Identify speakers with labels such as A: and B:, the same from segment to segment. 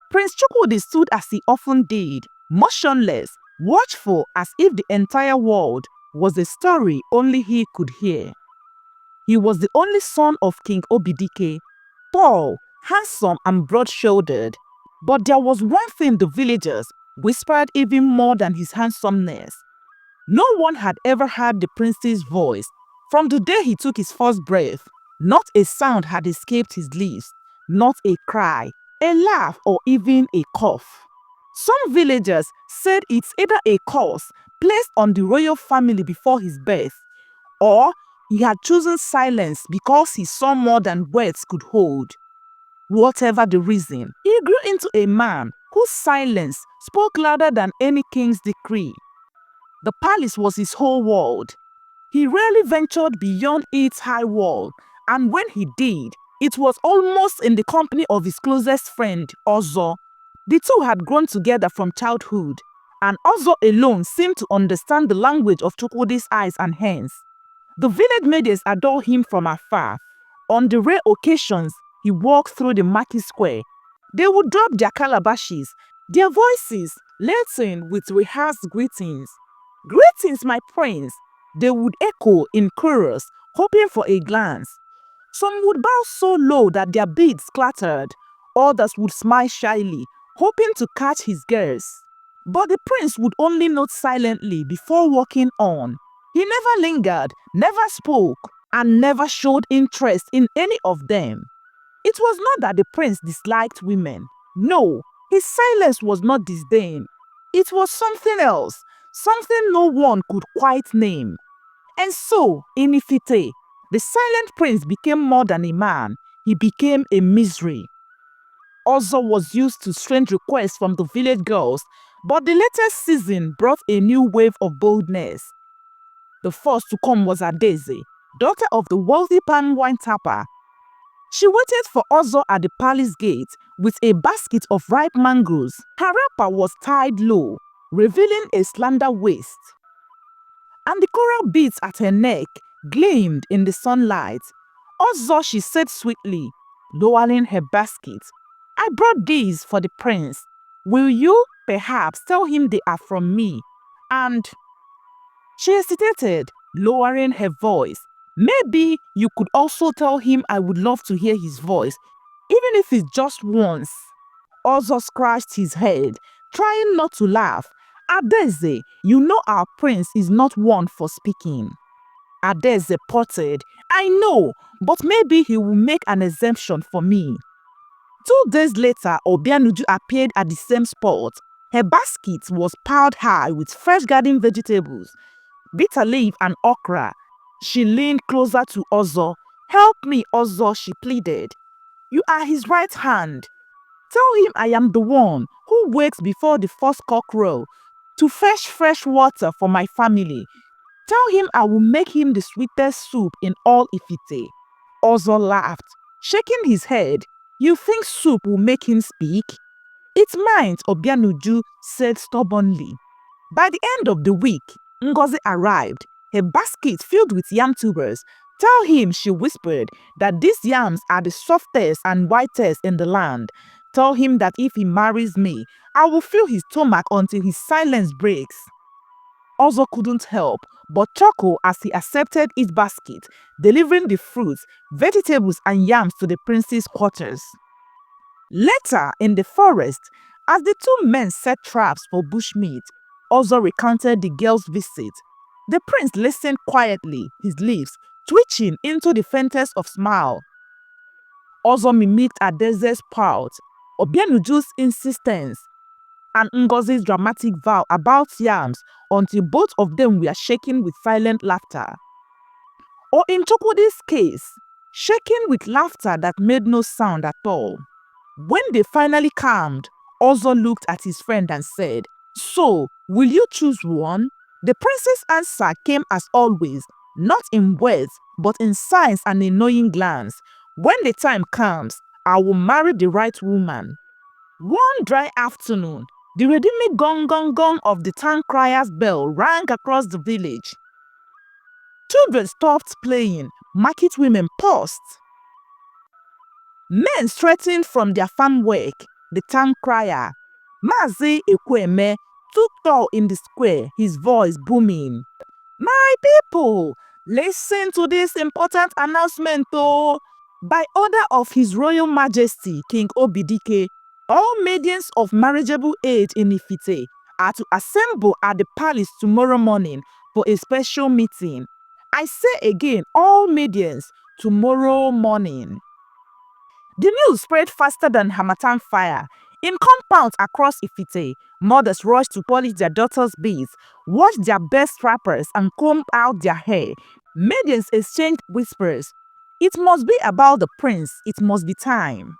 A: Prince Chukwudi stood as he often did, motionless, watchful, as if the entire world was a story only he could hear. He was the only son of King Obidike, tall, handsome and broad-shouldered. But there was one thing the villagers whispered even more than his handsomeness. No one had ever heard the prince's voice. From the day he took his first breath, not a sound had escaped his lips, not a cry, a laugh, or even a cough. Some villagers said it's either a curse placed on the royal family before his birth, or he had chosen silence because he saw more than words could hold. Whatever the reason, he grew into a man whose silence spoke louder than any king's decree. The palace was his whole world. He rarely ventured beyond its high wall, and when he did, it was almost in the company of his closest friend, Ozo. The two had grown together from childhood, and Ozo alone seemed to understand the language of Chukwudi's eyes and hands. The village maidens adore him from afar. On the rare occasions he walked through the market square, they would drop their calabashes, their voices laden with rehearsed greetings. "Greetings, my prince," they would echo in chorus, hoping for a glance. Some would bow so low that their beads clattered. Others would smile shyly, hoping to catch his gaze. But the prince would only nod silently before walking on. He never lingered, never spoke, and never showed interest in any of them. It was not that the prince disliked women. No, his silence was not disdain. It was something else, something no one could quite name. And so, in Ifite, the silent prince became more than a man. He became a misery. Ozo was used to strange requests from the village girls, but the latest season brought a new wave of boldness. The first to come was Adeze, daughter of the wealthy palm wine tapper. She waited for Ozo at the palace gate with a basket of ripe mangoes. Her wrapper was tied low, revealing a slender waist, and the coral beads at her neck gleamed in the sunlight. "Ozo," she said sweetly, lowering her basket, "I brought these for the prince. Will you perhaps tell him they are from me?" And she hesitated, lowering her voice. "Maybe you could also tell him I would love to hear his voice, even if it's just once." Ozo scratched his head, trying not to laugh. "Adeze, you know our prince is not one for speaking." Adeze pottered. "I know, but maybe he will make an exemption for me." 2 days later, Obianuju appeared at the same spot. Her basket was piled high with fresh garden vegetables, bitter leaf and okra. She leaned closer to Ozo. "Help me, Ozo," she pleaded. "You are his right hand. Tell him I am the one who wakes before the first cockcrow to fetch fresh water for my family. Tell him I will make him the sweetest soup in all Ifite." Ozo laughed, shaking his head. "You think soup will make him speak?" "It might," Obianuju said stubbornly. By the end of the week, Ngozi arrived, her basket filled with yam tubers. "Tell him," she whispered, "that these yams are the softest and whitest in the land. Tell him that if he marries me, I will fill his stomach until his silence breaks." Ozo couldn't help but chuckle as he accepted his basket, delivering the fruits, vegetables, and yams to the prince's quarters. Later, in the forest, as the two men set traps for bushmeat, Ozo recounted the girl's visit. The prince listened quietly, his lips twitching into the faintest of smile. Ozo mimicked Adeze's pout, Obianuju's insistence, and Ngozi's dramatic vow about yams until both of them were shaking with silent laughter. Or in Chukwudi's case, shaking with laughter that made no sound at all. When they finally calmed, Ozo looked at his friend and said, "So, will you choose one?" The prince's answer came as always, not in words, but in signs and a knowing glance. "When the time comes, I will marry the right woman." One dry afternoon, the rhythmic gong gong gong of the town crier's bell rang across the village. Children stopped playing, market women paused. Men straightened from their farm work, the town crier, Mazi Ekweme, stood tall in the square, his voice booming. My people, listen to this important announcement, oh! By order of His Royal Majesty, King Obidike, all maidens of marriageable age in Ifite are to assemble at the palace tomorrow morning for a special meeting. I say again, all maidens tomorrow morning. The news spread faster than Hamatan fire. In compounds across Ifite, mothers rushed to polish their daughters' beads, wash their best wrappers, and comb out their hair. Maidens exchanged whispers. It must be about the prince. It must be time.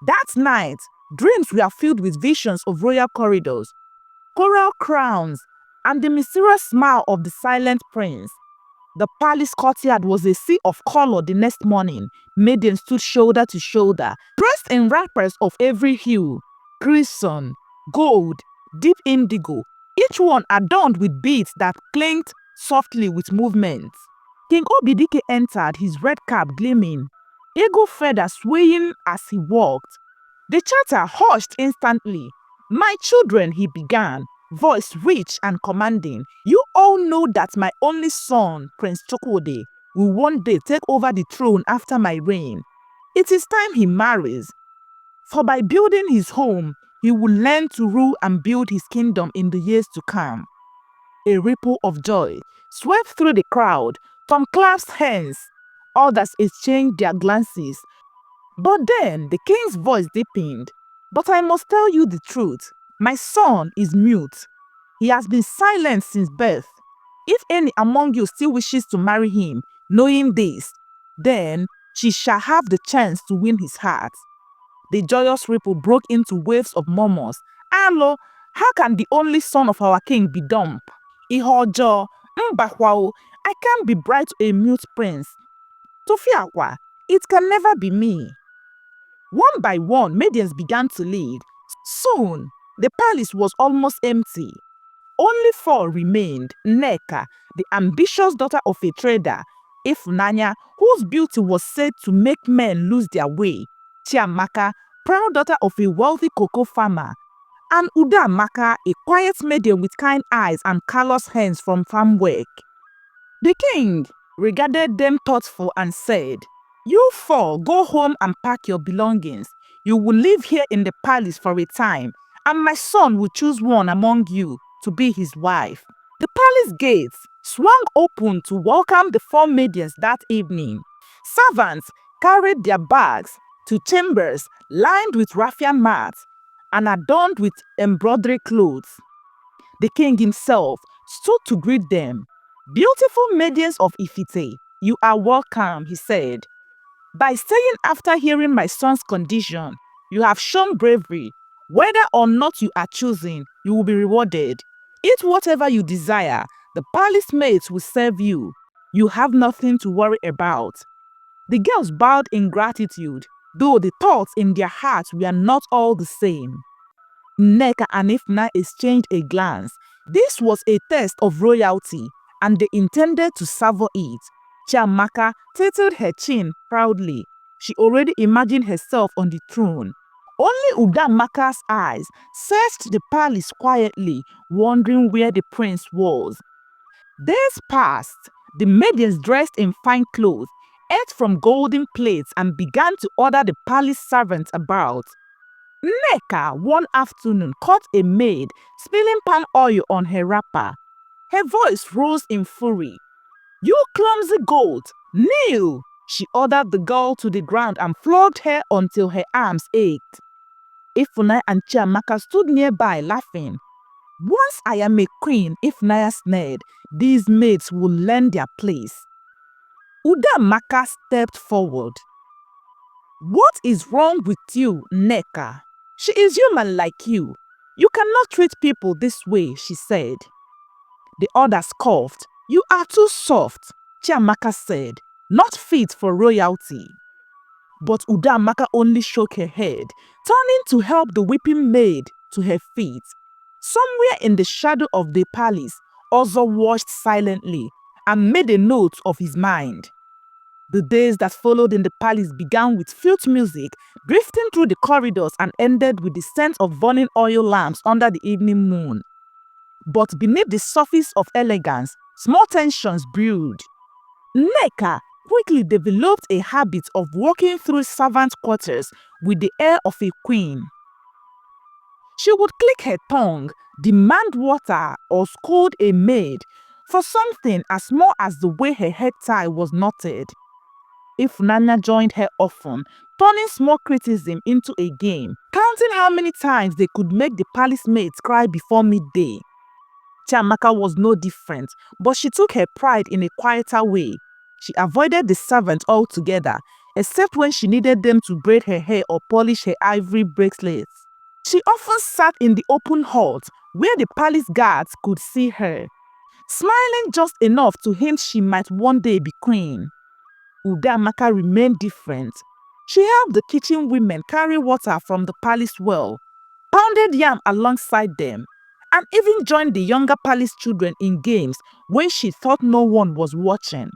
A: That night, dreams were filled with visions of royal corridors, coral crowns, and the mysterious smile of the silent prince. The palace courtyard was a sea of color the next morning. Maidens stood shoulder to shoulder, dressed in wrappers of every hue, crimson, gold, deep indigo, each one adorned with beads that clinked softly with movements. King Obidike entered, his red cap gleaming, eagle feathers swaying as he walked. The chatter hushed instantly. My children, he began, voice rich and commanding. You all know that my only son, Prince Chokode, will one day take over the throne after my reign. It is time he marries. For by building his home, he will learn to rule and build his kingdom in the years to come. A ripple of joy swept through the crowd. Some clasped hands, others exchanged their glances. But then the king's voice deepened. But I must tell you the truth. My son is mute. He has been silent since birth. If any among you still wishes to marry him, knowing this, then she shall have the chance to win his heart. The joyous ripple broke into waves of murmurs. Alo, how can the only son of our king be dumb? Ihojo, Mbahwao, I can't be bride to a mute prince. Tofiakwa, it can never be me. One by one, maidens began to lead. Soon, the palace was almost empty. Only 4 remained. Nneka, the ambitious daughter of a trader, Ifunanya, whose beauty was said to make men lose their way, Chiamaka, proud daughter of a wealthy cocoa farmer, and Udamaka, a quiet maiden with kind eyes and callous hands from farm work. The king regarded them thoughtful and said, You 4 go home and pack your belongings. You will live here in the palace for a time, and my son will choose one among you to be his wife. The palace gates swung open to welcome the 4 maidens that evening. Servants carried their bags to chambers lined with raffia mats and adorned with embroidery clothes. The king himself stood to greet them. Beautiful maidens of Ifite, you are welcome, he said. By staying after hearing my son's condition, you have shown bravery. Whether or not you are chosen, you will be rewarded. Eat whatever you desire. The palace maids will serve you. You have nothing to worry about. The girls bowed in gratitude, though the thoughts in their hearts were not all the same. Nneka and Ifna exchanged a glance. This was a test of royalty, and they intended to savor it. Chiamaka tilted her chin proudly. She already imagined herself on the throne. Only Udamaka's eyes searched the palace quietly, wondering where the prince was. Days passed. The maidens dressed in fine clothes, ate from golden plates, and began to order the palace servants about. Nneka, one afternoon, caught a maid spilling palm oil on her wrapper. Her voice rose in fury. You clumsy goat, kneel! She ordered the girl to the ground and flogged her until her arms ached. Ifunanya and Chiamaka stood nearby laughing. Once I am a queen, Ifunanya sneered, these maids will learn their place. Udamaka stepped forward. What is wrong with you, Nneka? She is human like you. You cannot treat people this way, she said. The others coughed. You are too soft, Chiamaka said, not fit for royalty. But Udamaka only shook her head, turning to help the weeping maid to her feet. Somewhere in the shadow of the palace, Ozo watched silently and made a note of his mind. The days that followed in the palace began with flute music drifting through the corridors and ended with the scent of burning oil lamps under the evening moon. But beneath the surface of elegance, small tensions brewed. Nneka quickly developed a habit of walking through servant quarters with the air of a queen. She would click her tongue, demand water, or scold a maid for something as small as the way her head tie was knotted. If Nana joined her often, turning small criticism into a game, counting how many times they could make the palace maids cry before midday. Chiamaka was no different, but she took her pride in a quieter way. She avoided the servants altogether, except when she needed them to braid her hair or polish her ivory bracelets. She often sat in the open hall where the palace guards could see her, smiling just enough to hint she might one day be queen. Udamaka remained different. She helped the kitchen women carry water from the palace well, pounded yam alongside them, and even joined the younger palace children in games when she thought no one was watching.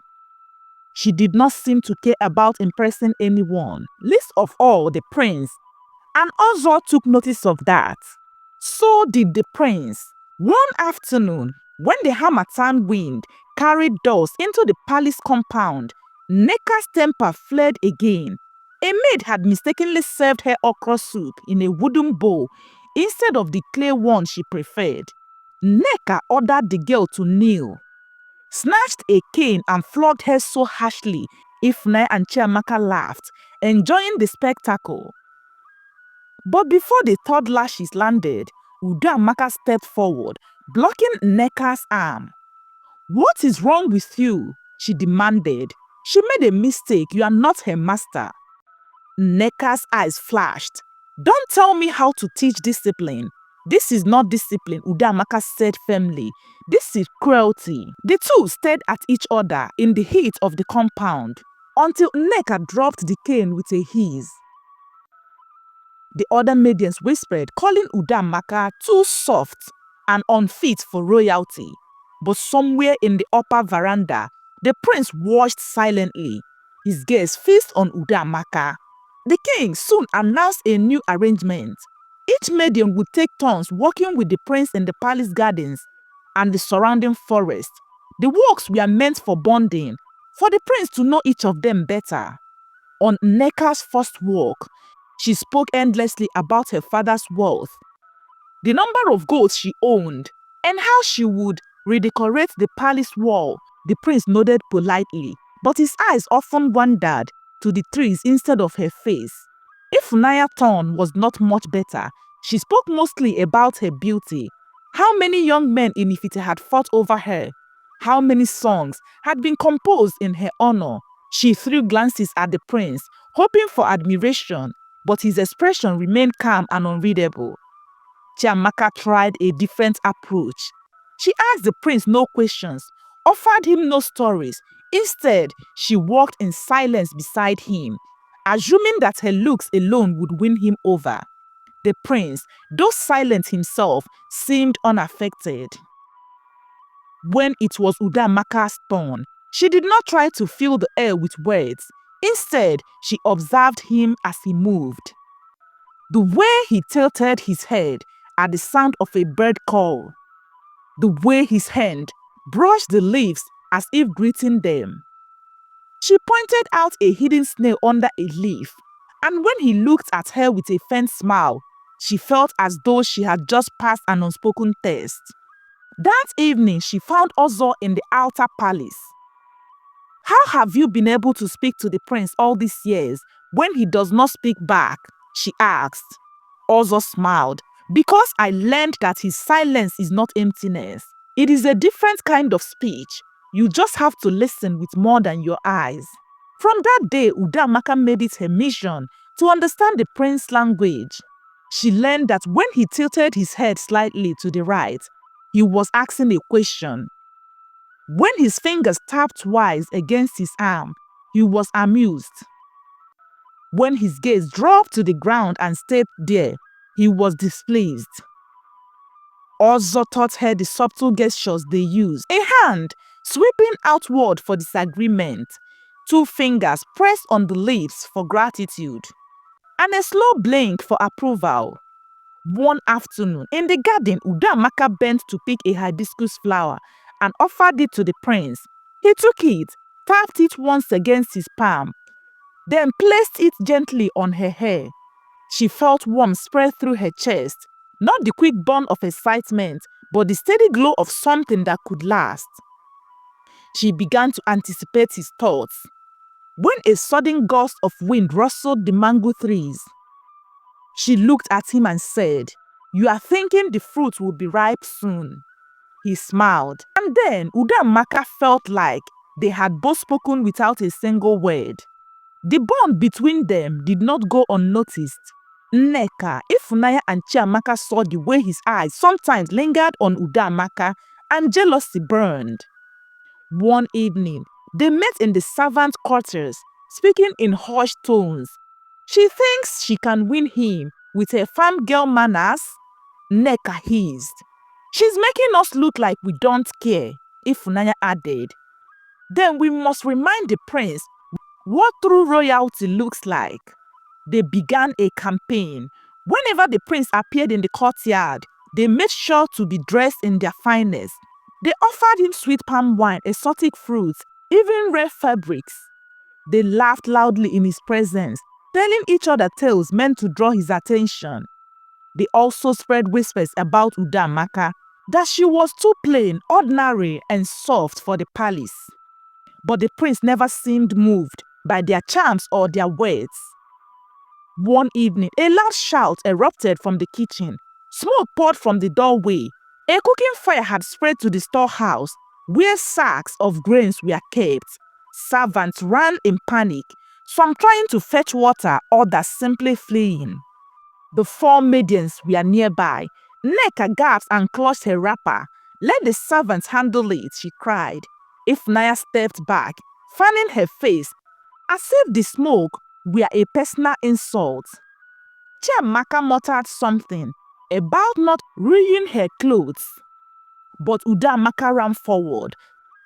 A: She did not seem to care about impressing anyone, least of all the prince, and Ozo took notice of that. So did the prince. One afternoon, when the harmattan wind carried dust into the palace compound, Nneka's temper flared again. A maid had mistakenly served her okra soup in a wooden bowl instead of the clay one she preferred. Nneka ordered the girl to kneel, snatched a cane and flogged her so harshly Ifne and Chiamaka laughed, enjoying the spectacle. But before the third lashes landed, Udamaka stepped forward, blocking Nneka's arm. "What is wrong with you?" she demanded. "She made a mistake. You are not her master." Nneka's eyes flashed. "Don't tell me how to teach discipline. This is not discipline," Udamaka said firmly. "This is cruelty." The two stared at each other in the heat of the compound until Nneka dropped the cane with a hiss. The other maidens whispered, calling Udamaka too soft and unfit for royalty. But somewhere in the upper veranda, the prince watched silently, his gaze fixed on Udamaka. The king soon announced a new arrangement. Each maiden would take turns walking with the prince in the palace gardens and the surrounding forest. The walks were meant for bonding, for the prince to know each of them better. On Nneka's first walk, she spoke endlessly about her father's wealth, the number of goats she owned, and how she would redecorate the palace wall. The prince nodded politely, but his eyes often wandered to the trees instead of her face. If Naya's turn was not much better, she spoke mostly about her beauty, how many young men in Ifite had fought over her, how many songs had been composed in her honor. She threw glances at the prince, hoping for admiration, but his expression remained calm and unreadable. Chiamaka tried a different approach. She asked the prince no questions, offered him no stories. Instead, she walked in silence beside him, assuming that her looks alone would win him over. The prince, though silent himself, seemed unaffected. When it was Udamaka's turn, she did not try to fill the air with words. Instead, she observed him as he moved. The way he tilted his head at the sound of a bird call. The way his hand brushed the leaves as if greeting them. She pointed out a hidden snail under a leaf, and when he looked at her with a faint smile, she felt as though she had just passed an unspoken test. That evening, she found Ozo in the outer palace. "How have you been able to speak to the prince all these years when he does not speak back?" she asked. Ozo smiled. "Because I learned that his silence is not emptiness. It is a different kind of speech. You just have to listen with more than your eyes." From that day, Udamaka made it her mission to understand the prince's language. She learned that when he tilted his head slightly to the right, he was asking a question. When his fingers tapped twice against his arm, he was amused. When his gaze dropped to the ground and stayed there, he was displeased. Ozo taught her the subtle gestures they used. A hand sweeping outward for disagreement, 2 fingers pressed on the lips for gratitude, and a slow blink for approval. One afternoon, in the garden, Udoamaka bent to pick a hibiscus flower and offered it to the prince. He took it, tapped it once against his palm, then placed it gently on her hair. She felt warmth spread through her chest, not the quick burn of excitement, but the steady glow of something that could last. She began to anticipate his thoughts, when a sudden gust of wind rustled the mango trees. She looked at him and said, "You are thinking the fruit will be ripe soon." He smiled, and then Udamaka felt like they had both spoken without a single word. The bond between them did not go unnoticed. Nneka, Ifunanya, and Chiamaka saw the way his eyes sometimes lingered on Udamaka, and jealousy burned. One evening, they met in the servant quarters, speaking in hushed tones. "She thinks she can win him with her farm girl manners," Nneka hissed. "She's making us look like we don't care," Ifunanya added. "Then we must remind the prince what true royalty looks like." They began a campaign. Whenever the prince appeared in the courtyard, they made sure to be dressed in their finest. They offered him sweet palm wine, exotic fruits, even rare fabrics. They laughed loudly in his presence, telling each other tales meant to draw his attention. They also spread whispers about Udamaka, that she was too plain, ordinary, and soft for the palace. But the prince never seemed moved by their charms or their words. One evening, a loud shout erupted from the kitchen. Smoke poured from the doorway. A cooking fire had spread to the storehouse, where sacks of grains were kept. Servants ran in panic, some trying to fetch water, others simply fleeing. The 4 maidens were nearby. Nneka gasped and clutched her wrapper. "Let the servants handle it," she cried. Ifunanya stepped back, fanning her face, as if the smoke were a personal insult. Chiamaka muttered something about not ruining her clothes. But Udamaka ran forward.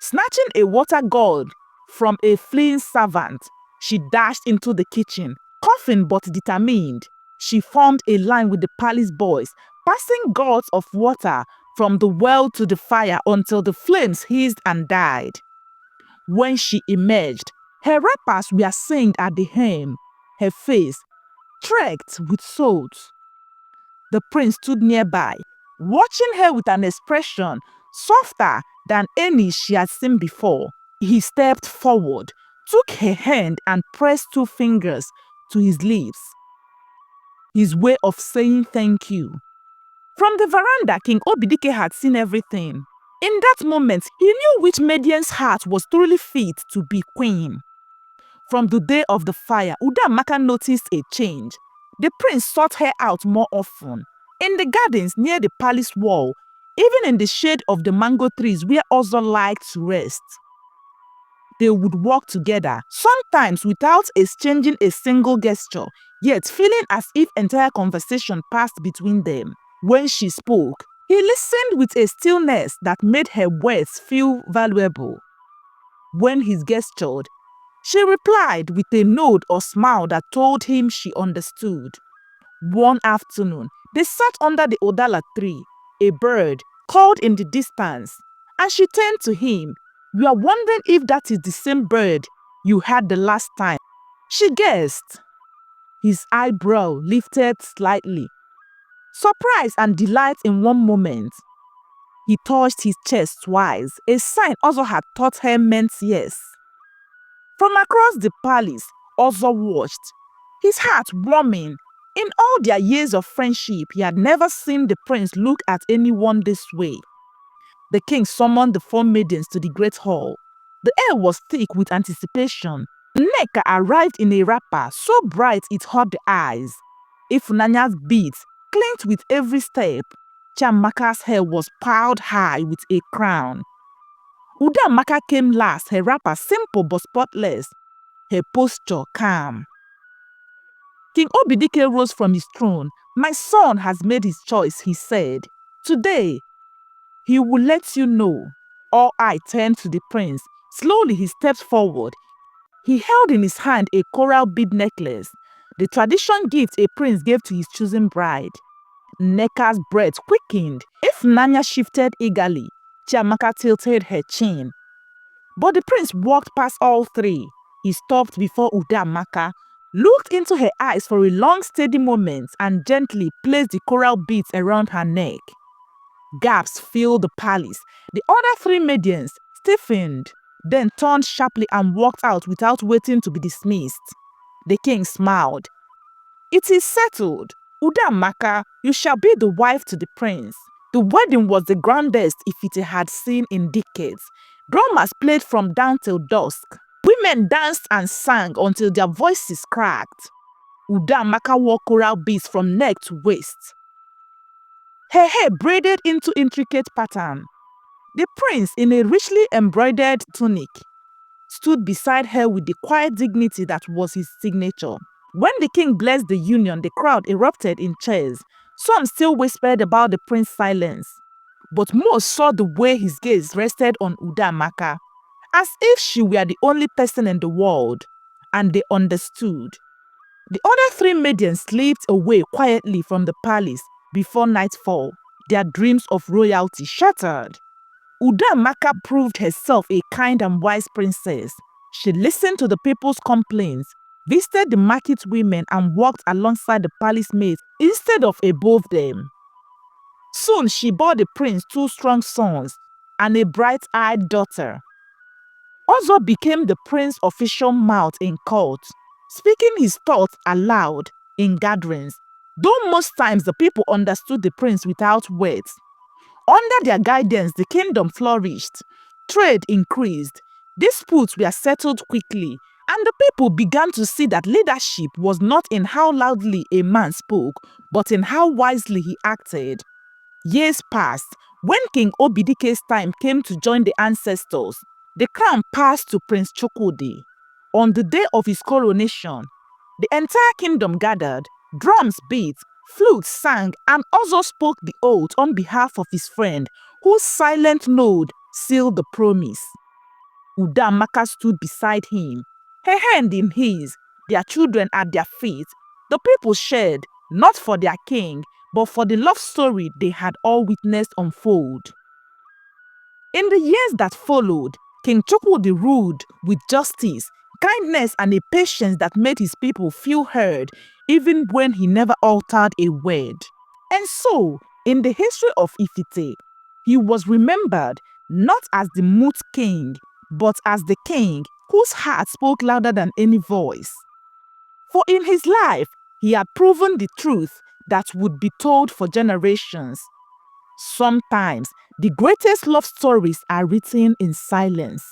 A: Snatching a water gourd from a fleeing servant, she dashed into the kitchen, coughing but determined. She formed a line with the palace boys, passing gourds of water from the well to the fire until the flames hissed and died. When she emerged, her wrappers were singed at the hem, her face streaked with salt. The prince stood nearby, watching her with an expression softer than any she had seen before. He stepped forward, took her hand and pressed 2 fingers to his lips. His way of saying thank you. From the veranda, King Obidike had seen everything. In that moment, he knew which maiden's heart was truly fit to be queen. From the day of the fire, Udamaka noticed a change. The prince sought her out more often. In the gardens near the palace wall, even in the shade of the mango trees where Ozo liked to rest. They would walk together, sometimes without exchanging a single gesture, yet feeling as if entire conversation passed between them. When she spoke, he listened with a stillness that made her words feel valuable. When he gestured, she replied with a nod or smile that told him she understood. One afternoon, they sat under the Odala tree. A bird called in the distance, and she turned to him. "You are wondering if that is the same bird you had the last time." She guessed. His eyebrow lifted slightly. Surprise and delight in one moment. He touched his chest twice, a sign Ozo had taught her meant yes. From across the palace, Ozo watched, his heart warming. In all their years of friendship, he had never seen the prince look at anyone this way. The king summoned the 4 maidens to the great hall. The air was thick with anticipation. Nneka arrived in a wrapper so bright it hurt the eyes. Ifunanya's beads clinked with every step. Chiamaka's hair was piled high with a crown. Udamaka came last, her wrapper simple but spotless, her posture calm. King Obidike rose from his throne. "My son has made his choice," he said. "Today, he will let you know." All eyes turned to the prince. Slowly, he stepped forward. He held in his hand a coral bead necklace, the tradition gift a prince gave to his chosen bride. Nneka's breath quickened. If Nanya shifted eagerly, Chiamaka tilted her chin. But the prince walked past all three. He stopped before Udamaka, looked into her eyes for a long steady moment, and gently placed the coral beads around her neck. Gasps filled the palace. The other three maidens stiffened, then turned sharply and walked out without waiting to be dismissed. The king smiled. "It is settled. Udamaka, you shall be the wife to the prince." The wedding was the grandest Ifite had seen in decades. Drummers played from dawn till dusk. Women danced and sang until their voices cracked. Udamaka wore coral beads from neck to waist, her hair braided into intricate pattern. The prince, in a richly embroidered tunic, stood beside her with the quiet dignity that was his signature. When the king blessed the union, the crowd erupted in cheers. Some still whispered about the prince's silence, but most saw the way his gaze rested on Udamaka, as if she were the only person in the world, and they understood. The other three maidens slipped away quietly from the palace before nightfall, their dreams of royalty shattered. Udamaka proved herself a kind and wise princess. She listened to the people's complaints, visited the market women, and walked alongside the palace maids instead of above them. Soon she bore the prince two strong sons and a bright-eyed daughter. Ozo became the prince's official mouth in court, speaking his thoughts aloud in gatherings, though most times the people understood the prince without words. Under their guidance, the kingdom flourished, trade increased, disputes were settled quickly, and the people began to see that leadership was not in how loudly a man spoke, but in how wisely he acted. Years passed. When King Obidike's time came to join the ancestors, the crown passed to Prince Chukwudi. On the day of his coronation, the entire kingdom gathered, drums beat, flutes sang, and Ozo spoke the oath on behalf of his friend, whose silent nod sealed the promise. Udamaka stood beside him, her hand in his, their children at their feet. The people shared, not for their king, but for the love story they had all witnessed unfold. In the years that followed, King Chukwudi ruled with justice, kindness, and a patience that made his people feel heard, even when he never uttered a word. And so, in the history of Ifite, he was remembered not as the mute king, but as the king whose heart spoke louder than any voice. For in his life, he had proven the truth that would be told for generations. Sometimes, the greatest love stories are written in silence.